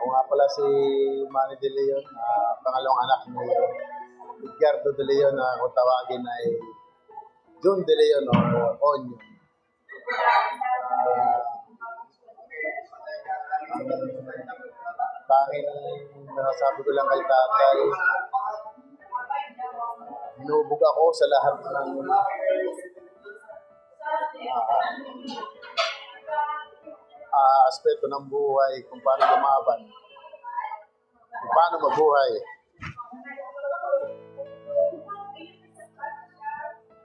nga pala si Manny De Leon, pangalawang anak ni Edgardo De Leon na kung tawagin ay June De Leon o Onion. Tanging nasasabi ko lang kay tatay, hinubog ako sa lahat ng aspeto ng buhay, kung paano lumaban, kung paano mabuhay.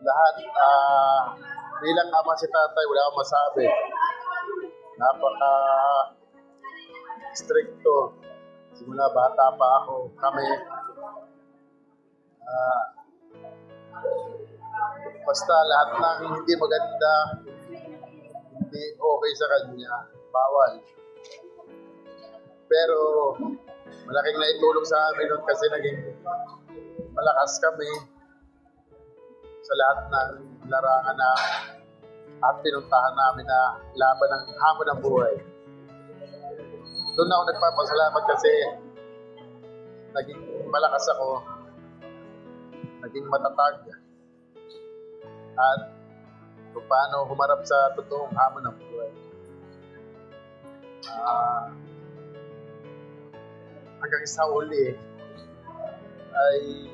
Lahat, bilang ama si tatay, wala akong masabi. Napaka-stricto. Simula bata pa ako, kami. Basta lahat ng hindi maganda, hindi okay sa kanya, bawal. Pero malaking naitulong sa amin nun kasi naging malakas kami sa lahat ng larangan na at pinuntahan namin na laban ng hamon ng buhay. Doon ako nagpapasalamat kasi naging malakas ako, naging matatag, at kung paano humarap sa totoong hamon ng buhay. Hanggang sa uli ay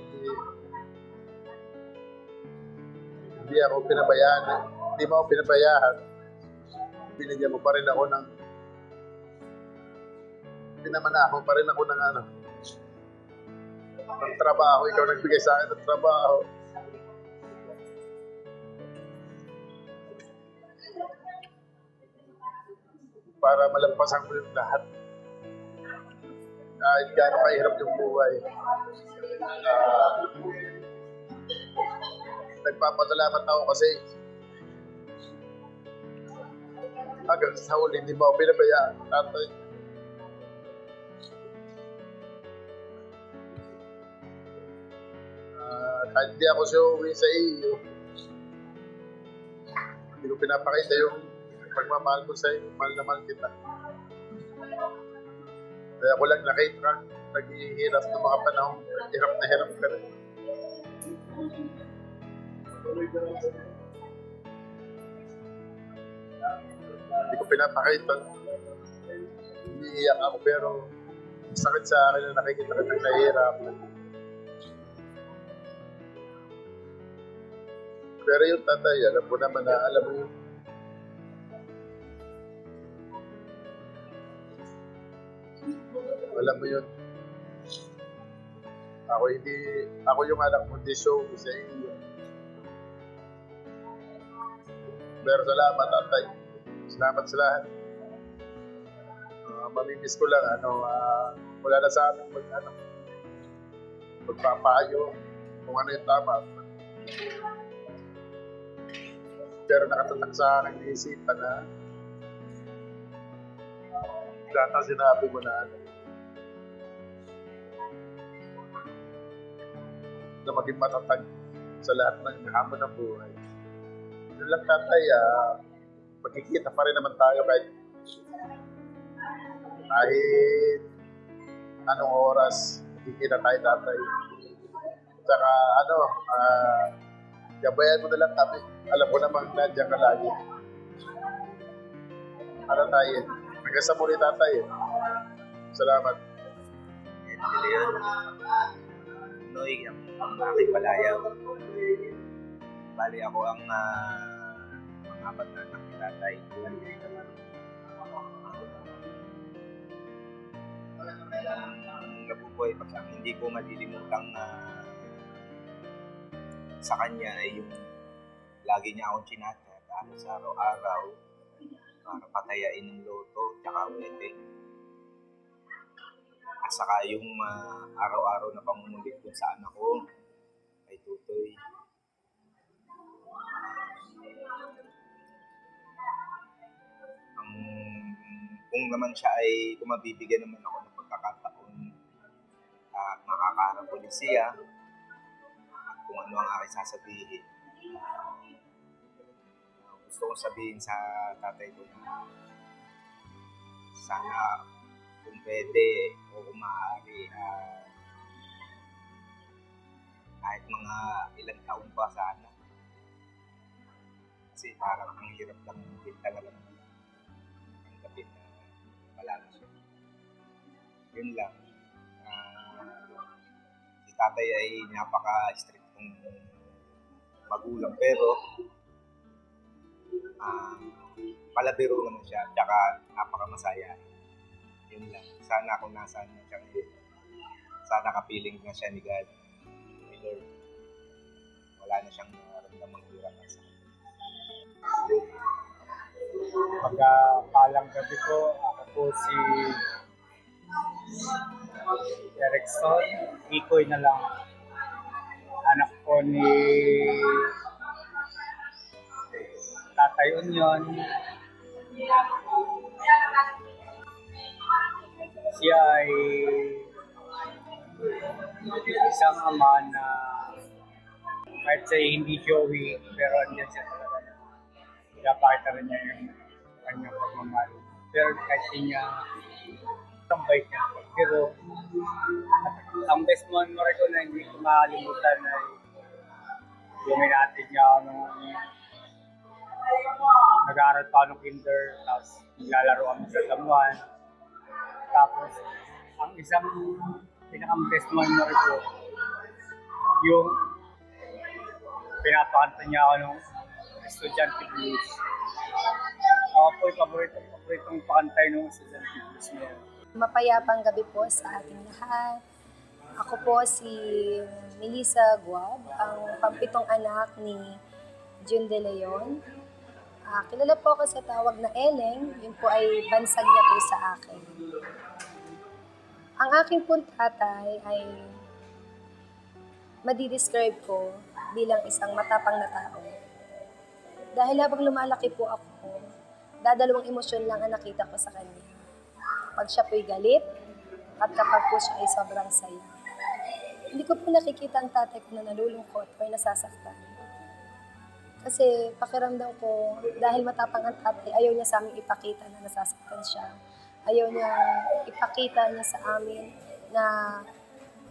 hindi mo ako pinabayaan. Binigyan mo pa rin ako ng pinamanahan mo pa rin ako ng ng trabaho. Ikaw nagbigay sa akin ng trabaho. Para malampasan ko yung lahat. Kahit gano'ng kahirap yung buhay. Nagpapasalamat ako kasi hanggang sa huli hindi mo ako pinabayaan, tatay. Kahit hindi ako siya sa iyo, hindi ko pinapakita yung pagmamahal ko sa iyo, mahal na mahal kita. Kaya ako lang nakita, naghihirap ng mga panahon, hirap na hirap ka na. Hindi ko pinapakita. Umiiyak ako pero sakit sa akin na nakikita ka ng nahihirap. Pero yung tatay, alam ko naman na alam mo yun. Alam mo yun. Ako yung anak mo, hindi show ko sa iyo. Pero salamat, tatay. Salamat sa lahat. Mamimiss ko lang, wala na sa amin magpapayo kung ano yung tama. Pero nakatatak sa akin ng isipan na lahat ang sinabi mo na na maging matatag sa lahat ng hamon ng buhay. Yun lang, tatay, magkikita pa rin naman tayo kahit anong oras magkikita tayo, tatay. Tsaka gabayan mo na lang kami. Alam ko namang nandiyan ka lagi. Tayo? Hanggang sa muli, tatay. Salamat. Leon, Noy, ang aking palayaw. Bali ako ang apat na anak ni tatay. Nabubuhay pa siya. Hindi ko malilimutang sa kanya ay yung lagi niya akong chinachat sa araw-araw para patayain ng loto tsaka wedding. At saka yung araw-araw na pamumulit dun sa anak ko kay Tutoy. Kung naman siya ay mabibigyan naman ako ng pagkakataon at makakaharap ulit siya at kung ano ang aking sasabihin, gusto kong sabihin sa tatay ko na sana kung pwede o kung maaari, kahit mga ilang taon pa sana. Kasi parang ang hirap lang din talaga tanggapin na wala na siya. Yun lang. Si tatay ay napaka-strictong magulang pero palabiro naman siya, tsaka napakamasaya. Yun lang. Sana kung nasaan na siya ngayon, sana kapiling na siya ni God, ni Lord. Wala na siyang nararamdamang hirap sa Palang gabi po, ako po si Erickson, Ikoy na lang. Anak po ni Tatay Union. Siya ay isang ama na kahit siya hindi showy, pero andyan siya talaga. Pinapakita rin niya yung kanyang pagmamahal. Pero kahit hindi niya ang bait niya. Pero ang best memory ko na hindi ko makalimutan ay yung inatid niya ako nung nag-aaral pa nung kinder, tapos naglalaro kami sa damuhan. Tapos ang isang pinakang best memory ko, yung pinapakanta niya ako nung Estudyante Blues. Ako po yung paboritong pakantay nung Estudyante Blues na yun. Mapayapang gabi po sa ating lahat. Ako po si Melissa Guab, ang pampitong anak ni June De Leon. Kilala po ako sa tawag na Eleng, yun po ay bansag niya po sa akin. Ang aking pong tatay ay madidescribe ko bilang isang matapang na tao. Dahil habang lumalaki po ako, dadalawang emosyon lang ang nakita ko sa kanya. Pag siya po'y galit, at kapag po siya ay sobrang saya. Hindi ko po nakikita ang tatay ko na nalulungkot o nasasaktan. Kasi pakiramdam ko, dahil matapang ang tatay, ayaw niya sa amin ipakita na nasasaktan siya. Ayaw niya ipakita niya sa amin na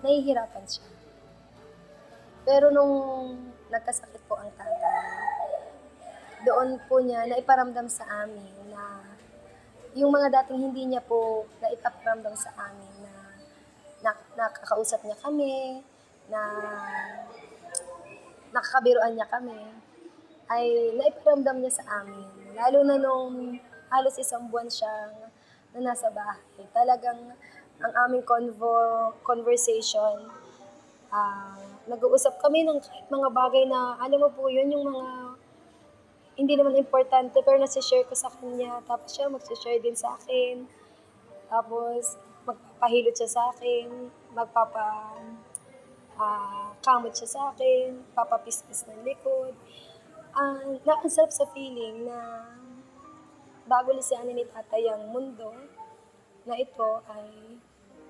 nahihirapan siya. Pero nung nagkasakit po ang tatay, doon po niya naiparamdam sa amin na yung mga dating hindi niya po naiparamdam sa amin na nakakausap niya kami, na nakakabiruan niya kami, ay naiparamdam niya sa amin. Lalo na nung halos isang buwan siyang na nasa bahay. Talagang ang aming conversation, nag-uusap kami ng kahit mga bagay na, alam mo po yun, yung mga hindi naman importante, pero nasi-share ko sa kanya. Tapos siya magsi-share din sa akin. Tapos magpapahilot siya sa akin, kamot siya sa akin, papapispis ng likod. Ang sarap sa feeling na bago lisanin ni tatay ang mundo, na ito ay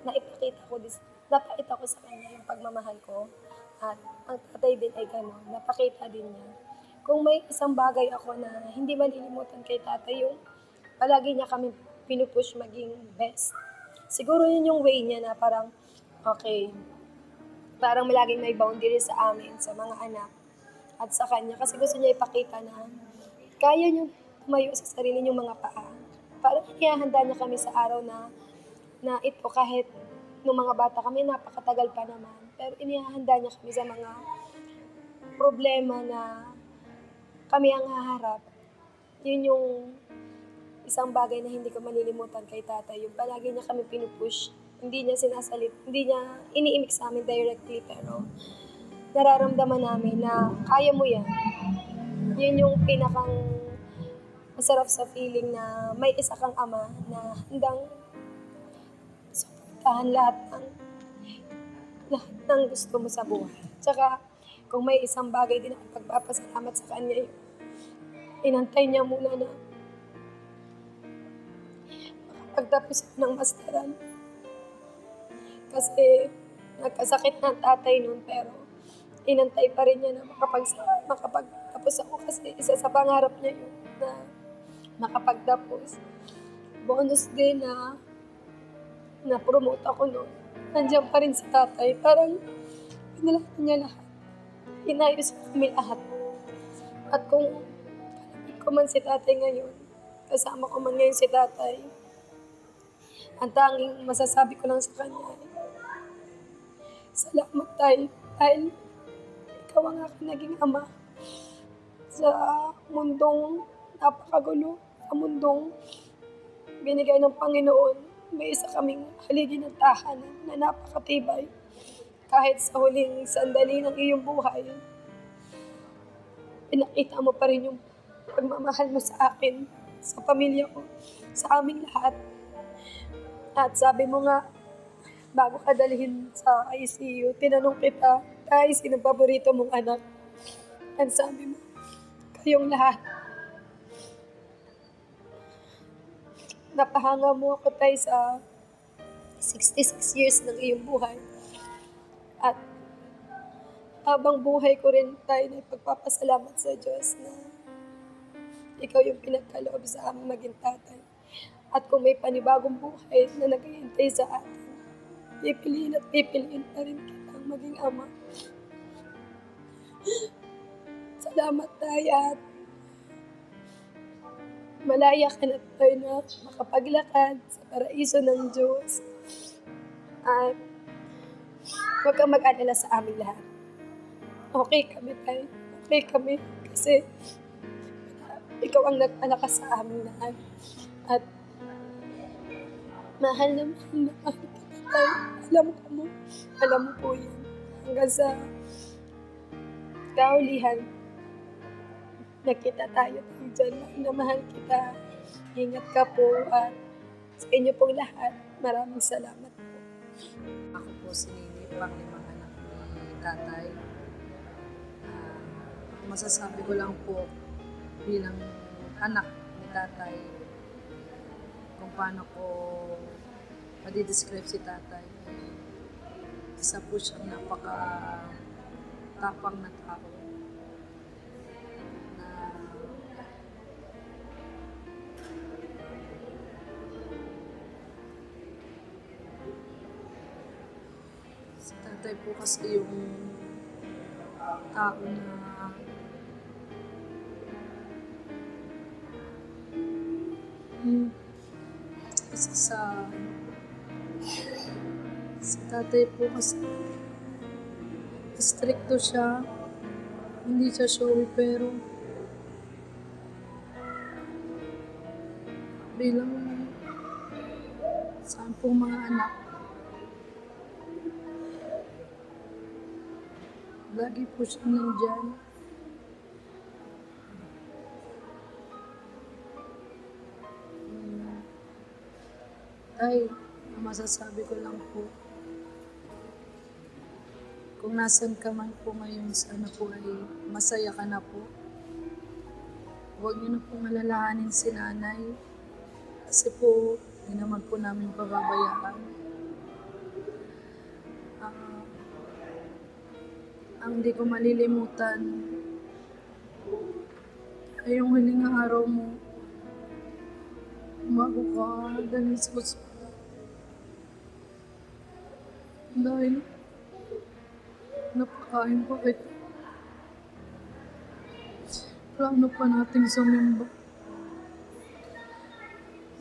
napakita ko sa kanya yung pagmamahal ko. At ang tatay din ay gano'n, napakita din niya. Kung may isang bagay ako na hindi malilimutan kay tatay, yung palagi niya kami pinupush maging best. Siguro yun yung way niya na parang, okay, parang laging may boundary sa amin, sa mga anak, at sa kanya. Kasi gusto niya ipakita na kaya niyo tumayo sa sarili niyong mga paa. Parang ihahanda niya kami sa araw na ito, kahit nung mga bata kami, napakatagal pa naman. Pero inihahanda niya kami sa mga problema na kami ang haharap. Yun yung isang bagay na hindi ko malilimutan kay tatay. Yung palagi niya kami pinupush. Hindi niya hindi niya iniimik sa amin directly, pero nararamdaman namin na kaya mo yan. Yun yung pinakang masarap sa feeling na may isa kang ama na handang suportahan lahat ng gusto mo sa buhay. Tsaka, kung may isang bagay din ako pagpapasalamat sa kanya, inantay niya muna na makapagtapos ng masteran. Kasi nagkasakit na tatay noon, pero inantay pa rin niya na makapagtapos ako kasi isa sa pangarap niya yun na makapagtapos. Bonus din na na-promote ako noon, nandiyan pa rin si tatay. Parang pinalaki niya lahat. Inayos kami lahat. At kung kalapit ko man si tatay ngayon, kasama ko man ngayon si tatay, ang tanging masasabi ko lang sa kanya ay, salamat tay, dahil ikaw ang aking naging ama sa mundong napakagulo, sa mundong binigay ng Panginoon. May isa kaming haligi ng tahanan na napakatibay. Kahit sa huling sandali ng iyong buhay, pinakita mo pa rin yung pagmamahal mo sa akin, sa pamilya ko, sa aming lahat. At sabi mo nga, bago ka dalhin sa ICU, tinanong kita, Tay, sino paborito mong anak? At sabi mo, kayong lahat. Napahanga mo ako, Tay, sa 66 years ng iyong buhay. At habang buhay ko rin, Tay, na ipagpapasalamat sa Diyos na ikaw yung pinagkaloob sa aming maging tatay. At kung may panibagong buhay na naghihintay sa atin, pipiliin at pipiliin pa rin kitang maging ama. Salamat, Tay, at malaya ka na, Tay, na makapaglakad sa paraiso ng Diyos. At huwag kang mag-alala sa aming lahat. Okay kami, Tay. Okay kami kasi ikaw ang nagpalakas sa aming lahat. At mahal na mahal kita, Tay. Alam mo po yan. Hanggang sa kaulihan, nakita tayo dyan. Na mahal kita. Ingat ka po at sa inyo pong lahat, maraming salamat po. Ako po si Nini, panglimang anak ni tatay. Masasabi ko lang po bilang anak ni tatay kung paano ko madidescribe si tatay. Isa po siyang napaka-tapang na tao na si tatay po kasi yung tao na isa sa tatay po kasi stricto siya, hindi siya showy, pero bilang sa pong mga anak, lagi po siya nandyan. Ay, masasabi ko lang po, kung nasan ka man po ngayon, sana po ay masaya ka na po. Huwag niyo na pong alalahanin si nanay. Kasi po, hindi naman po namin pababayaan. Ang hindi ko malilimutan ay yung huling araw mo. Umago ka, dahil sa hospital. Dahil napakain pa kita. Plano pa nating sumimba.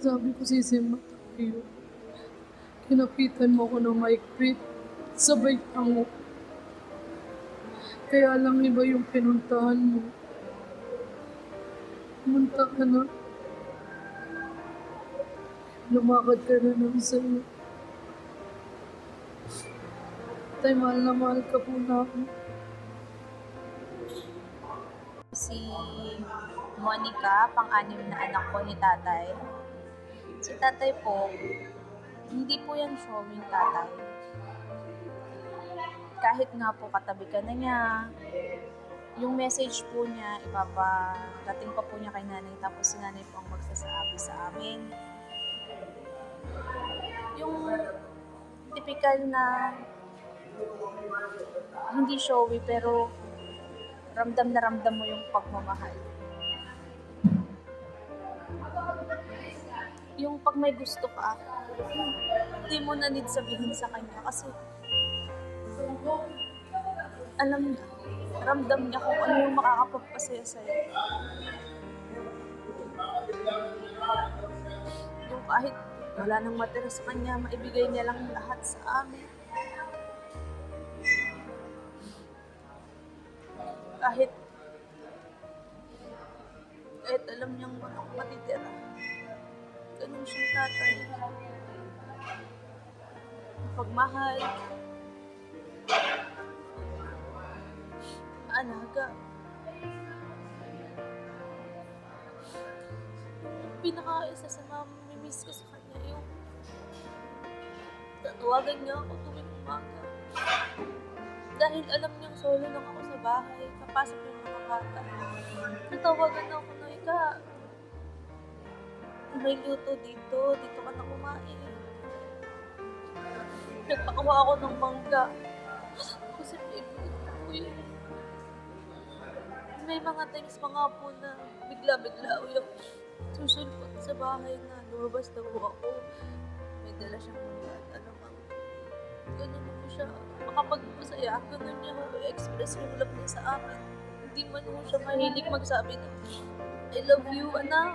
Sabi ko sisimba tayo. Kinapitan mo ko ng maikpit. Sabay tango. Kaya lang iba yung pinuntahan mo. Pumunta ka na. Lumakad ka na ng sa'yo. Tay, mahal na mahal ka po namin. Si Monica, pang-anim na anak ko ni tatay. Si tatay po, hindi po yan showing tatay. Kahit nga po katabi ka na niya, yung message po niya, ipaparating pa po niya kay nanay, tapos si nanay po ang magsasabi sa amin. Yung typical na hindi showy pero ramdam na ramdam mo yung pagmamahal. yung pag may gusto ka, hindi mo na need sabihin sa kanya kasi alam niya, ramdam niya kung ano yung makakapagpasaya sa'yo. Yung kahit wala nang matira sa kanya, maibigay niya lang lahat sa amin. Kahit alam niyang walang matitira. Ganun siyang tatay. Pagmahal, alaga. Pinaka-isa sa mamimiss ko sa kanya yung tatawagan niya ako tuwing umaga. Dahil alam niyang solo lang ako sa bahay, kapasok yung mga bata. Natawagan ako na, Ika, may luto dito ka na kumain. Nagpakawa ako ng mangga. Kasi favorite ko yun. May mga times pa nga po na bigla-bigla yung susulpot sa bahay na lumabas na po ako. May dala siyang mga ganun po siya makapagpasaya. Ganun niya ako express yung love niya sa amin. Hindi man po siya mahilig magsabi na I love you, anak.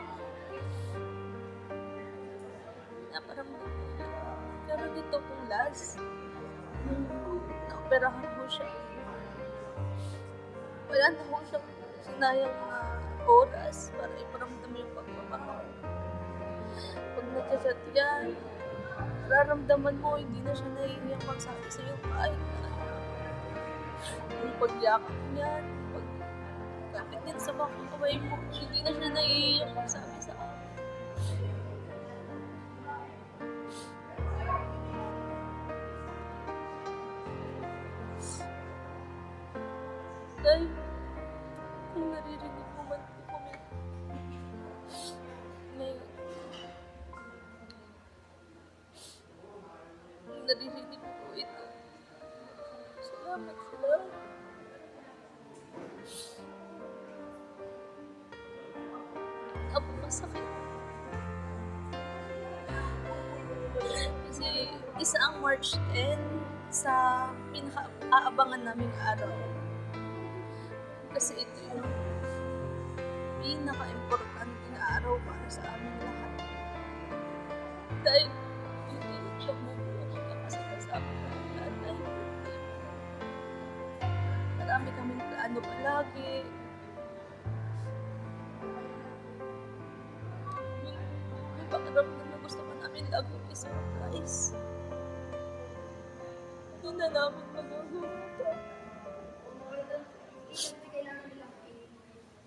Naparamdam ko niya. Pero dito pong last, naoperahan po siya. Wala na po siya sinayang na oras para iparamdam yung pagmamahal. Pag nag-chat yan, nararamdaman mo, hindi na siya nahihiyang magsabi sa'yo kahit na yung pagyakap niya, pagkapit din sa mga kamay mo, hindi na siya nahihiyang magsabi sa akin. Dahil kung naririnig mo man po kami ngayon, naririnig ko po ito. Salamat sa lahat. Masakit. Kasi isa ang March 10 sa pinaka-aabangan naming araw. Kasi ito yung pinaka-importante na araw para sa amin lahat. Dahil hindi siya magkakasama sa amin lahat dahil marami kaming plano palagi. May pakiramdam na gusto pa namin lagong i-surprise. Hindi na namin magagawa ito.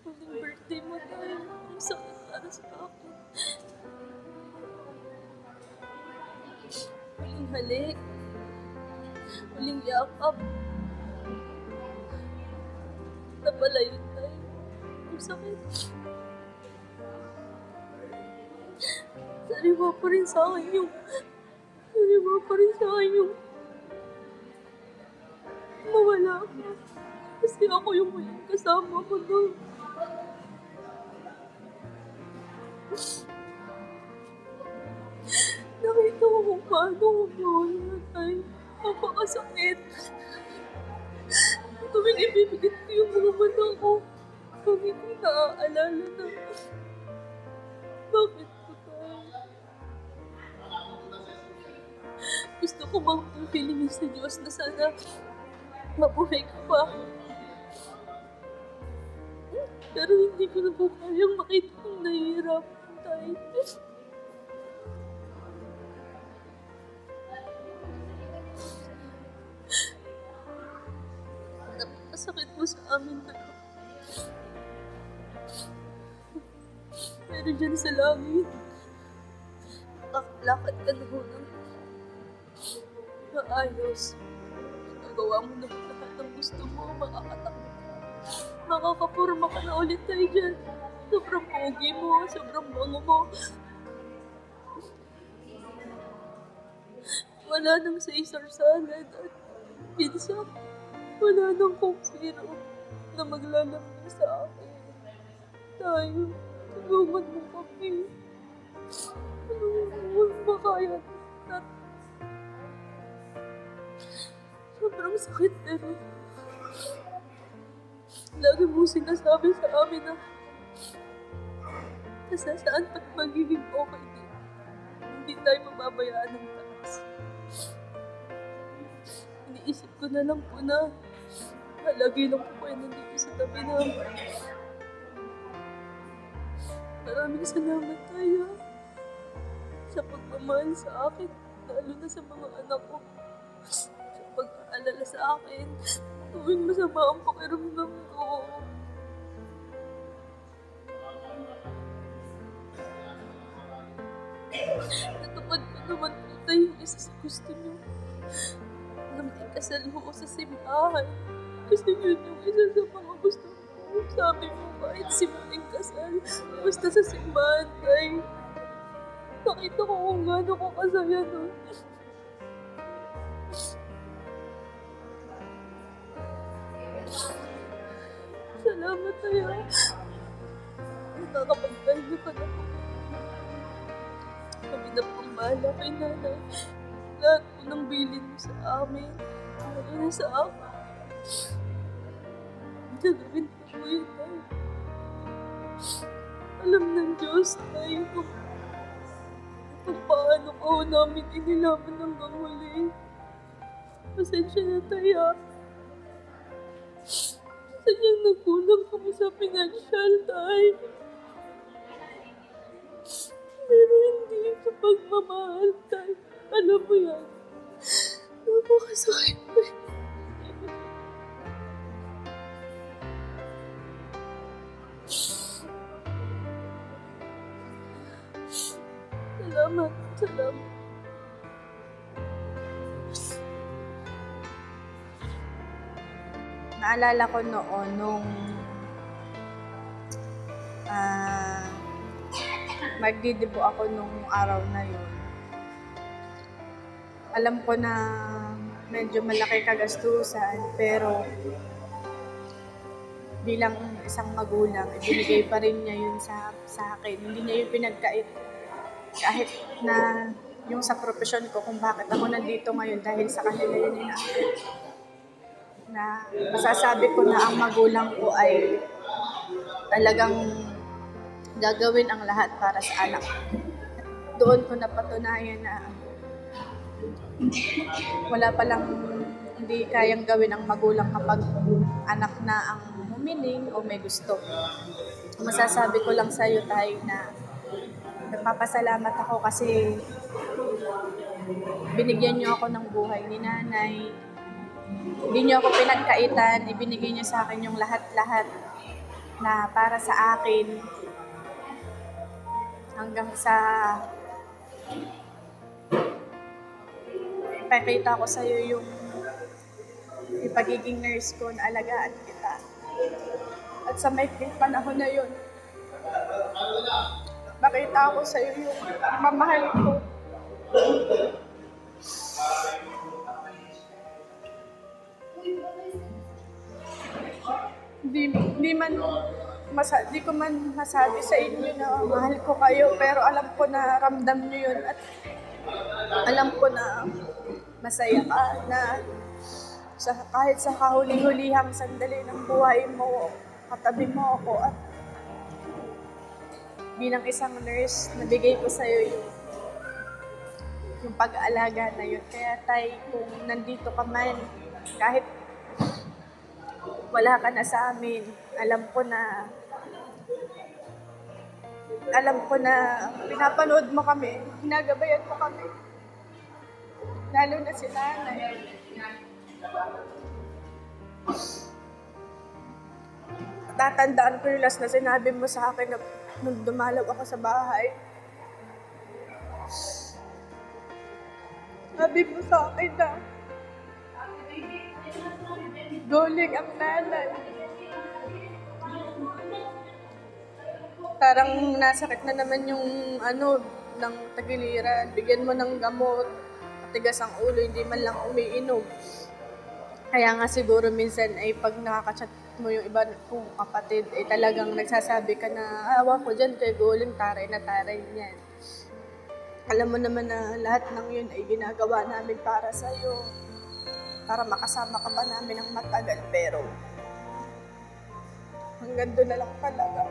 Huling birthday mo tayo. Ang sakit para sa akin. Huling halik. Huling yakap. Napalayo tayo. Ang sakit. Sariwa pa rin sa akin yung mawala ka. Kasi ako yung huling kasama ko doon. Nakita ko kung paano mawala tayo. Napakasakit. Tuwing ibibigit ko yung mga mata ko, kami ko naaalala na bakit ko tayo. Gusto ko bang pumilingin sa Diyos na sana mabuhay ka pa. Pero hindi ko na po kayang makita kung nahihirapan tayo. Napakasakit mo sa amin na. Pero dyan sa langit, nakakalakad ka na ng maayos. Magagawa mo na lahat ng gusto mo, makakatakot. Makakapurma ka na ulit tayo dyan. Sobrang pogi mo, sobrang bango mo. Wala nang Caesar salad at pizza. Wala nang Coke Zero na maglalambing sa akin. Tayo, tulungan mo kami. Anong makaya? At sobrang sakit pero lagi mo sinasabi sa amin na nasasaan at magiging okay din. Hindi tayo mababayaan ng taas. Iniisip ko na lang po na lagi lang po kayo nandito sa tabi namin. Maraming salamat tayo sa pagmamahal sa akin, lalo na sa mga anak ko. Sa pag-aalala sa akin, tuwing masama ang pakiramdam ko. Natupad ko naman po tayo yung isa sa gusto niyo. Na may kasal mo sa simbahan. Kasi yun yung isa sa mga gusto ko. Sabi mo kahit simpleng kasal, basta sa simbahan tayo. Nakita ko kung gaano ko kasaya nun. Salamat tayo. Nakakapagpahinga ka na po. Kami na pong bahala kay nanay. Lahat po ng bilin mo sa amin. Lalo na sa akin. Gagawin ko po yun tayo. Alam ng Diyos tayo kung paano ko namin inilaban hanggang huli. Pasensya na tayo. Sadyang nagkulang kami sa financial tayo. Pero hindi sa pagmamahal tayo. Alam mo yan. Napakasakit ko. Salamat. Salamat. Naalala ko noon nung magdidibo ako nung araw na yun. Alam ko na medyo malaki kagastusan, pero bilang isang magulang, ibinigay pa rin niya yun sa akin. Hindi niya yun pinagkait. Kahit na yung sa profesyon ko, kung bakit ako nandito ngayon, dahil sa kanila yun inaakit. Na masasabi ko na ang magulang ko ay talagang gagawin ang lahat para sa anak. Doon ko napatunayan na wala palang hindi kayang gawin ang magulang kapag anak na ang humiling o may gusto. Masasabi ko lang sa iyo, Tay, na nagpapasalamat ako kasi binigyan niyo ako ng buhay ni nanay. Hindi niyo ako pinagkaitan, ibinigay niyo sa akin yung lahat-lahat na para sa akin. Hanggang sa ipakita ko sa iyo yung pagiging nurse ko na alagaan kita. At sa may panahon na yun, makita ko sa iyo yung mamahal ko. Di ko man masabi sa inyo na mahal ko kayo, pero alam ko na ramdam niyo yun at alam ko na masaya ka na kahit sa kahuli-hulihang sandali ng buhay mo, katabi mo ako at bilang isang nurse, nabigay ko sa iyo yung pag-aalaga na yun. Kaya Tay, kung nandito ka man, kahit wala ka na sa amin, alam ko na pinapanood mo kami, ginagabayan mo kami. Lalo na si nanay. Tatandaan ko yung last na sinabi mo sa akin na nung dumalaw ako sa bahay. Sabi mo sa akin na guling ang nanay. Parang nasakit na naman yung ng tagiliran. Bigyan mo ng gamot, matigas ang ulo, hindi man lang umiinom. Kaya nga siguro minsan ay pag nakaka-chat mo yung iba kong kapatid, eh talagang nagsasabi ka na, awa ko dyan kay Goling, taray na taray niyan. Alam mo naman na lahat ng yun ay ginagawa namin para sa'yo. Para makasama ka pa namin ng matagal, pero hanggang doon na lang talaga.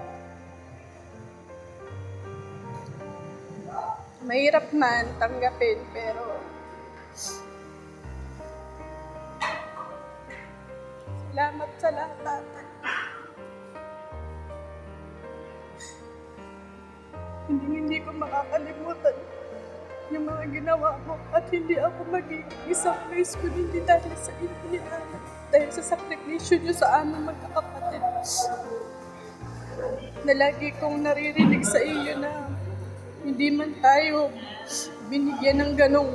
Mahirap man tanggapin, pero salamat sa lahat, tatay. Hindi ko makakalimutan yung mga ginawa mo at hindi ako magiging isang race ko hindi dahil sa inyo ni Ana. Dahil sa sakripisyo niyo sa aming magkakapatid. Na lagi kong naririnig sa iyo na hindi man tayo binigyan ng ganong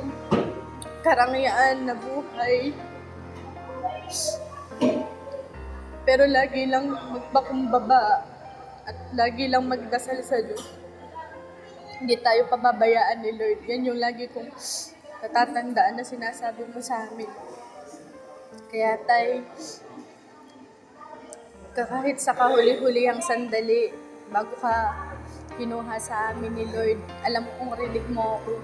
karangyaan na buhay. Pero lagi lang magpakumbaba at lagi lang magdasal sa Diyos. Hindi tayo pababayaan ni Lord. Yan yung lagi kong natatandaan na sinasabi mo sa amin. Kaya tay, kahit sa kahuli-hulihang sandali, bago ka kinuha sa amin ni Lord, alam kong rinig mo ako.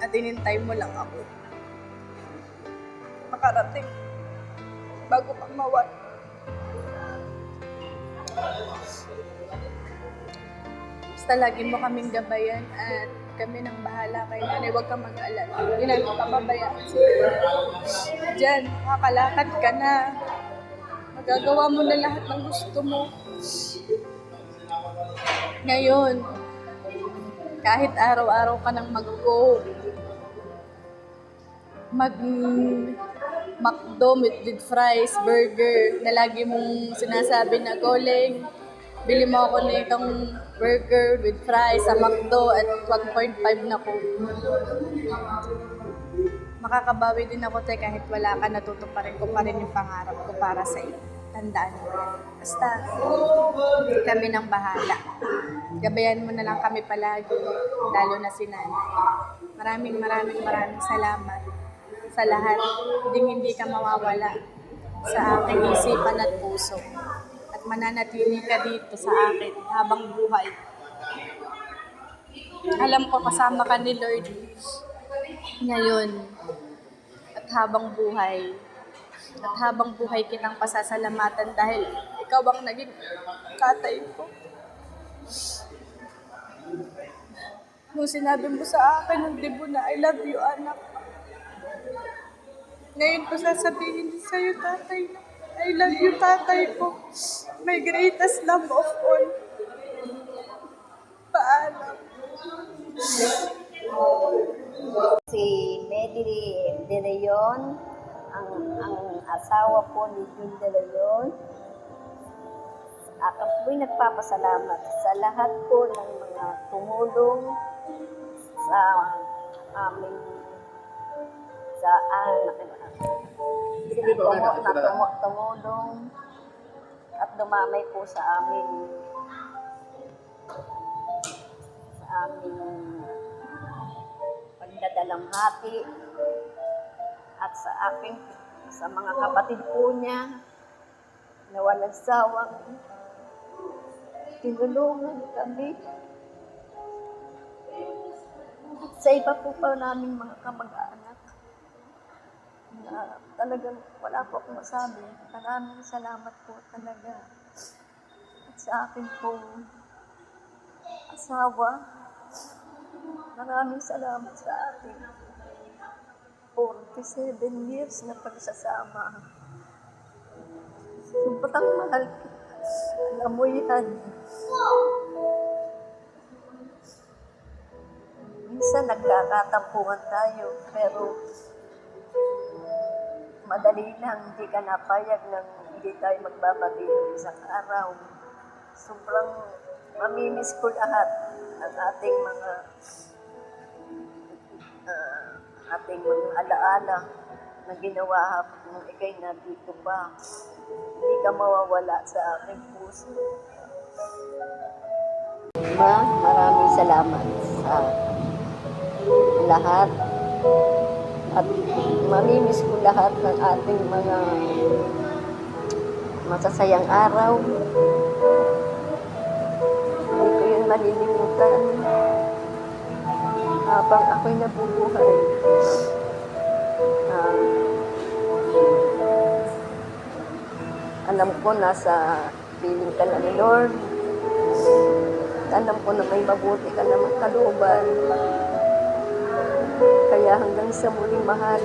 At inintay mo lang ako. Makarating bago ka mawala. Basta lagi mo kaming gabayan at kami nang bahala kay nanay. Huwag kang mag-alala. Hindi namin papabayaan sa'yo. Diyan, makakalakad ka na. Magagawa mo na lahat ng gusto mo. Ngayon, kahit araw-araw ka nang mag-go, McDo with fries, burger, na lagi mong sinasabi na, Goling, bili mo ako nitong burger with fries sa McDo at 1.5 na ko. Makakabawi din ako tayo kahit wala ka, natutuparin ko pa rin yung pangarap ko para sa iyo. Tandaan mo yan. Basta, kami nang bahala. Gabayan mo na lang kami palagi, lalo na si nanay. Maraming salamat sa lahat. Hindi ka mawawala sa aking isipan at puso. At mananatili ka dito sa akin habang buhay. Alam ko kasama ka ni Lord ngayon at habang buhay. At habang buhay kitang pasasalamatan dahil ikaw ang naging tatay ko. Nung sinabi mo sa akin ng debo na I love you, anak. Ngayon ko sasabihin sa'yo, tatay, I love you, tatay ko. My greatest love of all. Paalam. Si Medi De Leon, ang asawa po ni Jun De Leon. Ako po'y nagpapasalamat sa lahat po ng mga tumulong sa aming tumulong at dumamay po sa aming pagdadalamhati at sa mga kapatid po niya na walang sawang tinulungan kami. At sa iba po pa naming mga kamag-anak na talagang wala po akong masabi. Maraming salamat po talaga. At sa akin po asawa, maraming salamat sa atin. 47 years na pagsasama. Sobrang mahal kita. Alam mo yan. Minsan nagkakatampuhan tayo, pero madali lang, hindi ka napayag nang hindi tayo magbabati ng isang araw. Sobrang mamimiss ko lahat ng ating mga alaala na ginawa habang ikay nandito pa. Hindi ka mawawala sa aking puso. Maraming salamat sa lahat at mamimiss ko lahat ng ating mga masasayang araw. Hindi ko yun malilimutan. Habang ako'y nabubuhay, alam ko nasa piling ka na ni Lord. Alam ko na may mabuti ka namang kalooban. Kaya hanggang sa muling mahal,